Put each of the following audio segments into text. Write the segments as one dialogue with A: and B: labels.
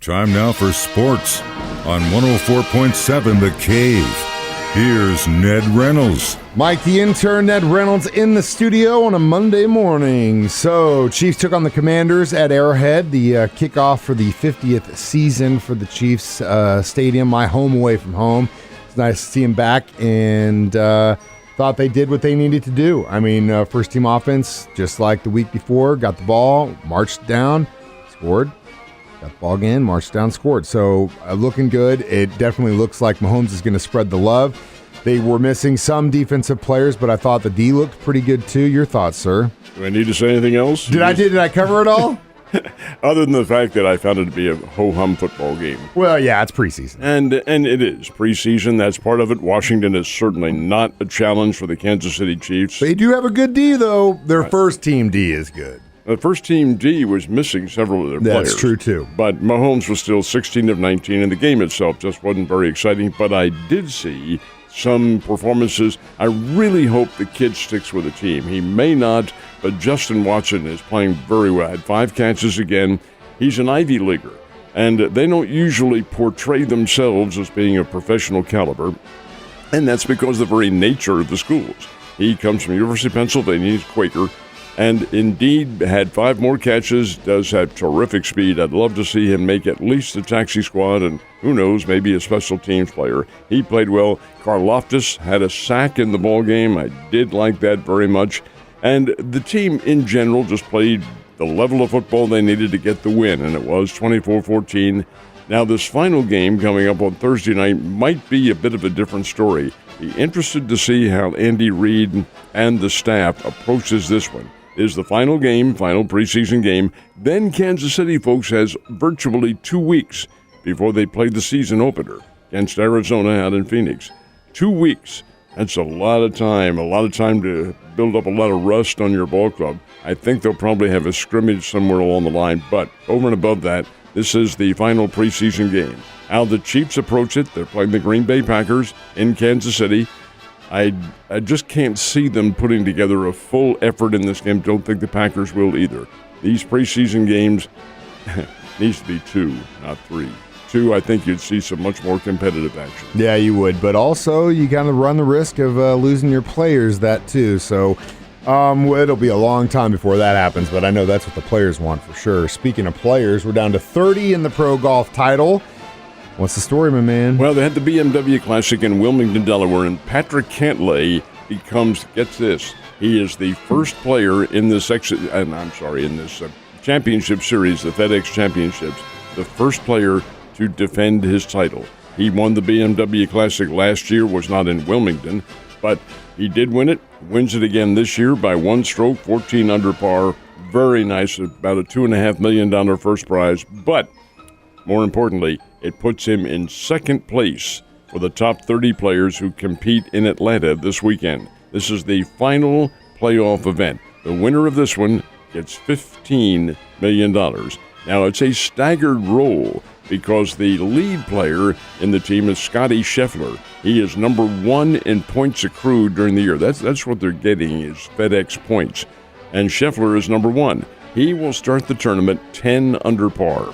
A: Time now for sports on 104.7 The Cave. Here's Ned Reynolds.
B: Mike, the intern, Ned Reynolds, in the studio on a Monday morning. So, Chiefs took on the Commanders at Arrowhead, the kickoff for the 50th season for the Chiefs Stadium, my home away from home. It's nice to see them back, and thought they did what they needed to do. I mean, first-team offense, just like the week before, got the ball, marched down, scored. Got the ball again, marched down, scored. So, looking good. It definitely looks like Mahomes is going to spread the love. They were missing some defensive players, but I thought the D looked pretty good too. Your thoughts, sir?
C: Do I need to say anything else?
B: Did I cover it all?
C: Other than the fact that I found it to be a ho-hum football game.
B: Well, yeah, it's preseason.
C: And it is. Preseason, that's part of it. Washington is certainly not a challenge for the Kansas City Chiefs.
B: They do have a good D, though. Their first-team D is good.
C: The first-team D was missing several of their players.
B: That's true, too.
C: But Mahomes was still 16 of 19, and the game itself just wasn't very exciting. But I did see some performances. I really hope the kid sticks with the team. He may not, but Justin Watson is playing very well. Had 5 catches again. He's an Ivy Leaguer, and they don't usually portray themselves as being of professional caliber, and that's because of the very nature of the schools. He comes from University of Pennsylvania. He's Quaker, and indeed had 5 more catches, does have terrific speed. I'd love to see him make at least the taxi squad, and who knows, maybe a special teams player. He played well. Karlaftis had a sack in the ball game. I did like that very much. And the team in general just played the level of football they needed to get the win, and it was 24-14. Now, this final game coming up on Thursday night might be a bit of a different story. Be interested to see how Andy Reid and the staff approaches this one. Is the final game, final preseason game. Then Kansas City, folks, has virtually 2 weeks before they play the season opener against Arizona out in Phoenix. 2 weeks. That's a lot of time to build up a lot of rust on your ball club. I think they'll probably have a scrimmage somewhere along the line, but over and above that, this is the final preseason game. How the Chiefs approach it, they're playing the Green Bay Packers in Kansas City. I just can't see them putting together a full effort in this game. Don't think the Packers will either. These preseason games needs to be 2, not 3. 2, I think you'd see some much more competitive action.
B: Yeah, you would. But also, you kind of run the risk of losing your players that too. So it'll be a long time before that happens, but I know that's what the players want for sure. Speaking of players, we're down to 30 in the pro golf title. What's the story, my man?
C: Well, they had the BMW Classic in Wilmington, Delaware, and Patrick Cantlay becomes, gets this, he is the first player in this championship series, the FedEx Championships, the first player to defend his title. He won the BMW Classic last year, was not in Wilmington, but he did win it, wins it again this year by 1 stroke, 14 under par. Very nice, about a $2.5 million first prize, but more importantly, it puts him in second place for the top 30 players who compete in Atlanta this weekend. This is the final playoff event. The winner of this one gets $15 million. Now, it's a staggered roll because the lead player in the team is Scotty Scheffler. He is number 1 in points accrued during the year. That's what they're getting is FedEx points. And Scheffler is number 1. He will start the tournament 10 under par.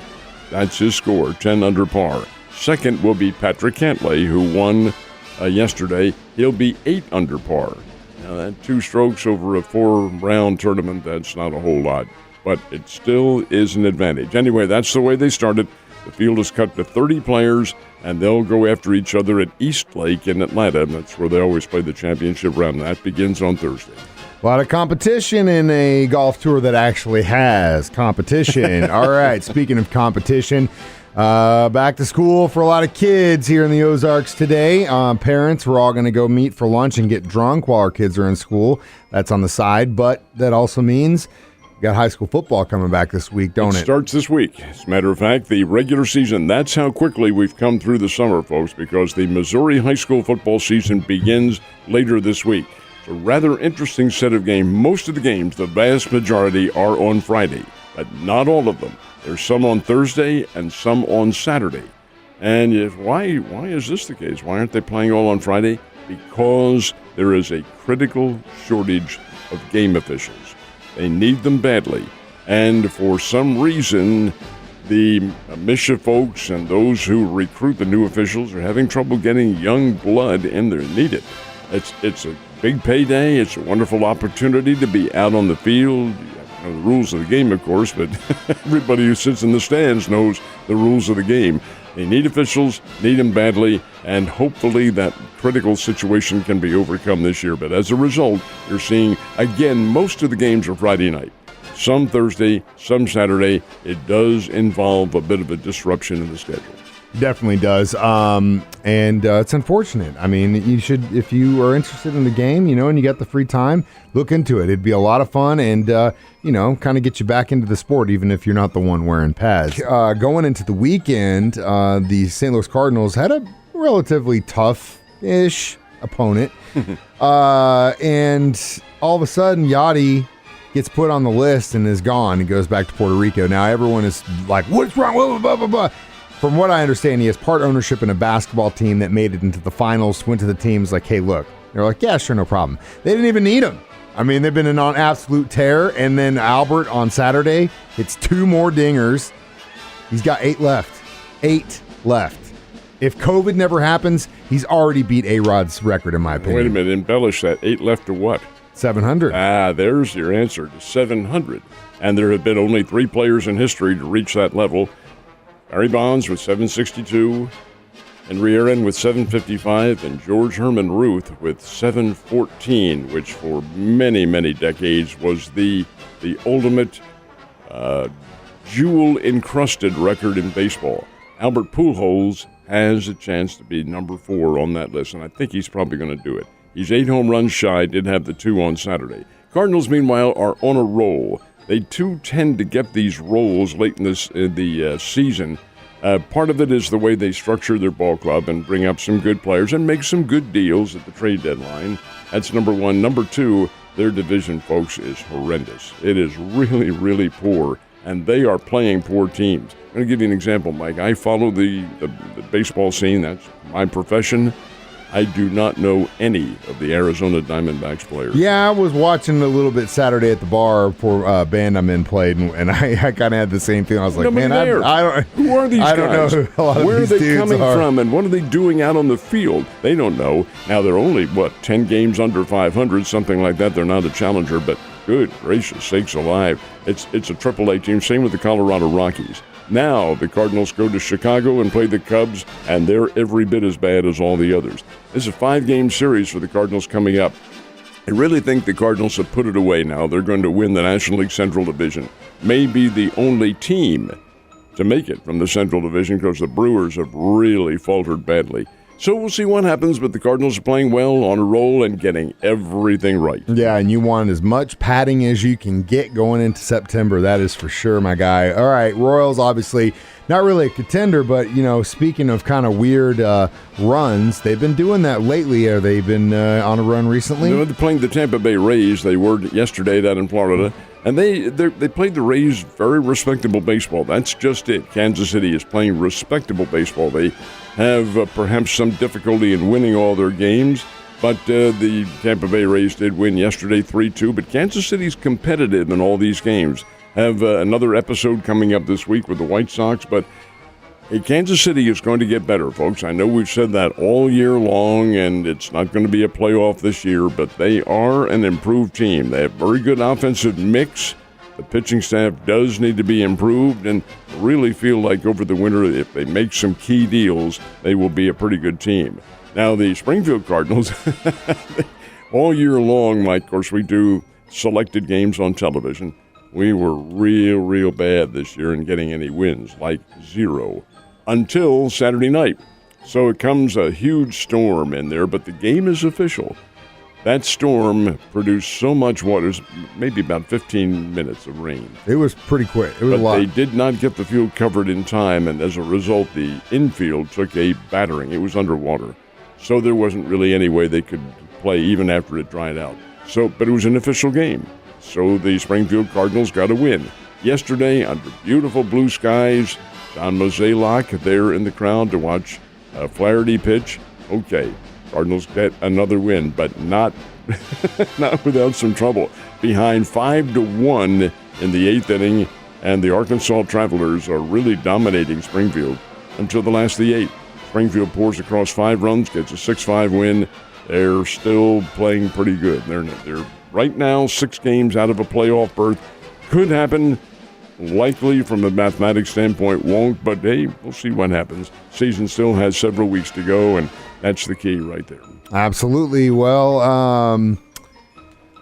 C: That's his score, 10 under par. Second will be Patrick Cantlay, who won yesterday. He'll be 8 under par. Now, that 2 strokes over a 4-round tournament, that's not a whole lot, but it still is an advantage. Anyway, that's the way they started. The field is cut to 30 players, and they'll go after each other at East Lake in Atlanta. That's where they always play the championship round. That begins on Thursday.
B: A lot of competition in a golf tour that actually has competition. All right, speaking of competition, back to school for a lot of kids here in the Ozarks today. Parents, we're all going to go meet for lunch and get drunk while our kids are in school. That's on the side, but that also means we got high school football coming back this week, don't it?
C: It starts this week. As a matter of fact, the regular season, that's how quickly we've come through the summer, folks, because the Missouri high school football season begins later this week. It's a rather interesting set of games. Most of the games, the vast majority, are on Friday, but not all of them. There's some on Thursday and some on Saturday. And why is this the case? Why aren't they playing all on Friday? Because there is a critical shortage of game officials. They need them badly. And for some reason, the MSHA folks and those who recruit the new officials are having trouble getting young blood in there needed. It's a big payday. It's a wonderful opportunity to be out on the field. You know the rules of the game, of course, but everybody who sits in the stands knows the rules of the game. They need officials, need them badly, and hopefully that critical situation can be overcome this year. But as a result, you're seeing, again, most of the games are Friday night. Some Thursday, some Saturday. It does involve a bit of a disruption in the schedule.
B: Definitely does. And it's unfortunate. I mean, you should, if you are interested in the game, and you got the free time, look into it. It'd be a lot of fun and, kind of get you back into the sport, even if you're not the one wearing pads. Going into the weekend, the St. Louis Cardinals had a relatively tough-ish opponent. And all of a sudden, Yachty gets put on the list and is gone. He goes back to Puerto Rico. Now everyone is like, what's wrong? Blah, blah, blah, blah. From what I understand, he has part ownership in a basketball team that made it into the finals, went to the teams like, hey, look. They're like, yeah, sure, no problem. They didn't even need him. I mean, they've been on an absolute tear. And then Albert on Saturday hits 2 more dingers. He's got 8 left. 8 left. If COVID never happens, he's already beat A-Rod's record, in my opinion.
C: Wait a minute. Embellish that. 8 left to what?
B: 700.
C: There's your answer to 700. And there have been only 3 players in history to reach that level. Barry Bonds with 762, Henry Aaron with 755, and George Herman Ruth with 714, which for many, many decades was the ultimate jewel-encrusted record in baseball. Albert Pujols has a chance to be number 4 on that list, and I think he's probably going to do it. He's 8 home runs shy, did have the 2 on Saturday. Cardinals, meanwhile, are on a roll. They too tend to get these rolls late in the season. Part of it is the way they structure their ball club and bring up some good players and make some good deals at the trade deadline. That's number 1. Number 2, their division, folks, is horrendous. It is really, really poor, and they are playing poor teams. I'm going to give you an example, Mike. I follow the baseball scene. That's my profession. I do not know any of the Arizona Diamondbacks players.
B: Yeah, I was watching a little bit Saturday at the bar for band I'm in played, and I kind of had the same feeling. I was like, man, I don't.
C: Who are these guys?
B: I don't know who a lot of
C: Where
B: these
C: are they
B: dudes
C: coming
B: are.
C: from, and what are they doing out on the field? They don't know. Now, they're only, 10 games under 500, something like that. They're not a challenger, but good gracious sakes alive. It's a AAA team. Same with the Colorado Rockies. Now the Cardinals go to Chicago and play the Cubs, and they're every bit as bad as all the others. This is a 5-game series for the Cardinals coming up. I really think the Cardinals have put it away now. They're going to win the National League Central Division. Maybe the only team to make it from the Central Division because the Brewers have really faltered badly. So we'll see what happens, but the Cardinals are playing well, on a roll, and getting everything right.
B: Yeah, and you want as much padding as you can get going into September. That is for sure, my guy. All right, Royals, obviously, not really a contender, but, speaking of kind of weird runs, they've been doing that lately. Have they been on a run recently?
C: They're playing the Tampa Bay Rays. They were yesterday down in Florida. And they played the Rays very respectable baseball. That's just it. Kansas City is playing respectable baseball. They have perhaps some difficulty in winning all their games, but the Tampa Bay Rays did win yesterday 3-2. But Kansas City's competitive in all these games. Have another episode coming up this week with the White Sox, but Kansas City is going to get better, folks. I know we've said that all year long, and it's not going to be a playoff this year, but they are an improved team. They have very good offensive mix. The pitching staff does need to be improved, and really feel like over the winter, if they make some key deals, they will be a pretty good team. Now, the Springfield Cardinals, all year long, Mike, of course, we do selected games on television. We were real bad this year in getting any wins, like 0, until Saturday night. So it comes a huge storm in there, but the game is official. That storm produced so much water, maybe about 15 minutes of rain.
B: It was pretty quick. It was a lot.
C: But they did not get the field covered in time, and as a result, the infield took a battering. It was underwater. So there wasn't really any way they could play even after it dried out. But it was an official game. So the Springfield Cardinals got a win. Yesterday, under beautiful blue skies, John Mozeliak there in the crowd to watch Flaherty pitch. Okay, Cardinals get another win, but not without some trouble. Behind 5-1 in the 8th inning, and the Arkansas Travelers are really dominating Springfield until the last of the 8. Springfield pours across 5 runs, gets a 6-5 win. They're still playing pretty good. They're right now 6 games out of a playoff berth. Could happen. Likely from a mathematics standpoint won't, but hey, we'll see what happens. Season still has several weeks to go, and that's the key right there.
B: Absolutely. Well, a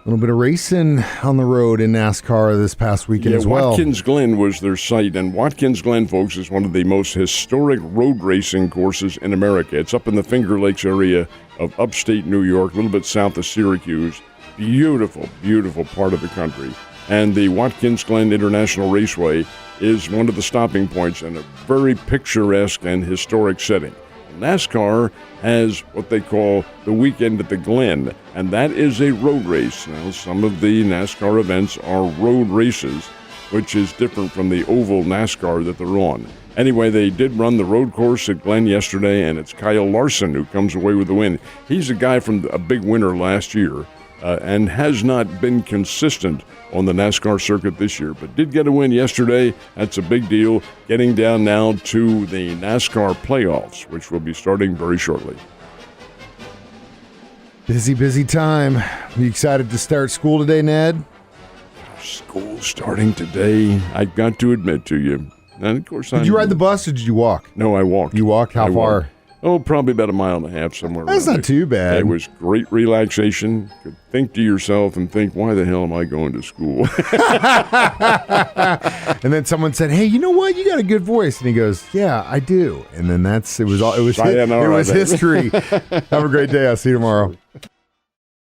B: little bit of racing on the road in NASCAR this past weekend as well.
C: Watkins Glen was their site, and Watkins Glen, folks, is one of the most historic road racing courses in America. It's up in the Finger Lakes area of upstate New York, a little bit south of Syracuse. Beautiful, beautiful part of the country. And the Watkins Glen International Raceway is one of the stopping points in a very picturesque and historic setting. NASCAR has what they call the Weekend at the Glen, and that is a road race. Now, some of the NASCAR events are road races, which is different from the oval NASCAR that they're on. Anyway, they did run the road course at Glen yesterday, and it's Kyle Larson who comes away with the win. He's a guy from a big winner last year and has not been consistent on the NASCAR circuit this year, but did get a win yesterday. That's a big deal. Getting down now to the NASCAR playoffs, which will be starting very shortly.
B: Busy time. You excited to start school today, Ned?
C: School starting today, I got to admit to you. And of course,
B: did you ride the bus or did you walk?
C: No, I walked.
B: You walked? How far?
C: Walked. Oh, probably about 1.5 miles somewhere.
B: That's not too bad.
C: It was great relaxation. Could think to yourself and think, why the hell am I going to school?
B: And then someone said, "Hey, you know what? You got a good voice." And he goes, "Yeah, I do." And then it was history. Have a great day. I'll see you tomorrow.